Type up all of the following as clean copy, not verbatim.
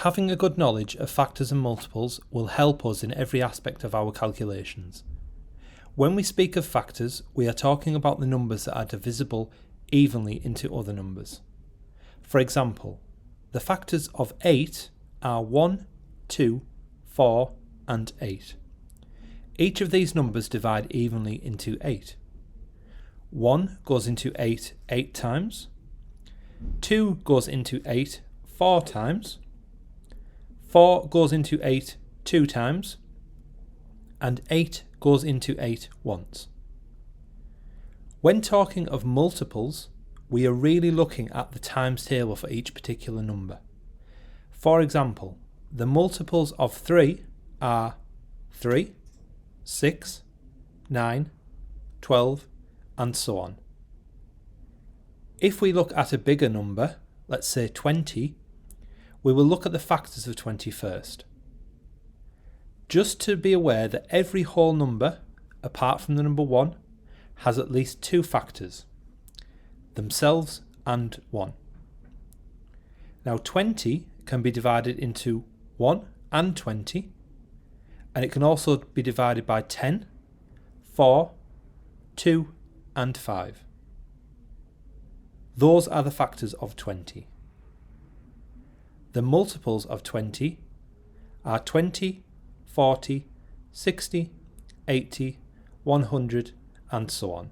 Having a good knowledge of factors and multiples will help us in every aspect of our calculations. When we speak of factors, we are talking about the numbers that are divisible evenly into other numbers. For example, the factors of 8 are 1, 2, 4 and 8. Each of these numbers divide evenly into 8. 1 goes into 8 8 times, 2 goes into 8 4 times, 4 goes into 8 2 times, and 8 goes into 8 once. When talking of multiples, we are really looking at the times table for each particular number. For example, the multiples of 3 are 3, 6, 9, 12, and so on. If we look at a bigger number, let's say 20, we will look at the factors of 20 first. Just to be aware that every whole number, apart from the number 1, has at least 2 factors, themselves and 1. Now 20 can be divided into 1 and 20, and it can also be divided by 10, 4, 2 and 5. Those are the factors of 20. The multiples of 20 are 20, 40, 60, 80, 100 and so on.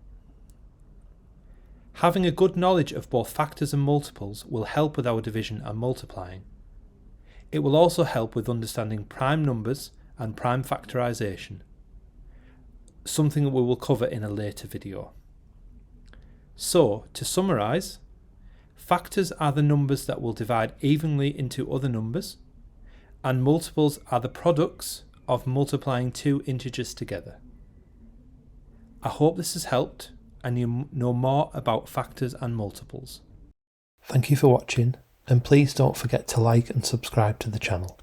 Having a good knowledge of both factors and multiples will help with our division and multiplying. It will also help with understanding prime numbers and prime factorisation, something that we will cover in a later video. So, to summarise, factors are the numbers that will divide evenly into other numbers, and multiples are the products of multiplying two integers together. I hope this has helped and you know more about factors and multiples. Thank you for watching, and please don't forget to like and subscribe to the channel.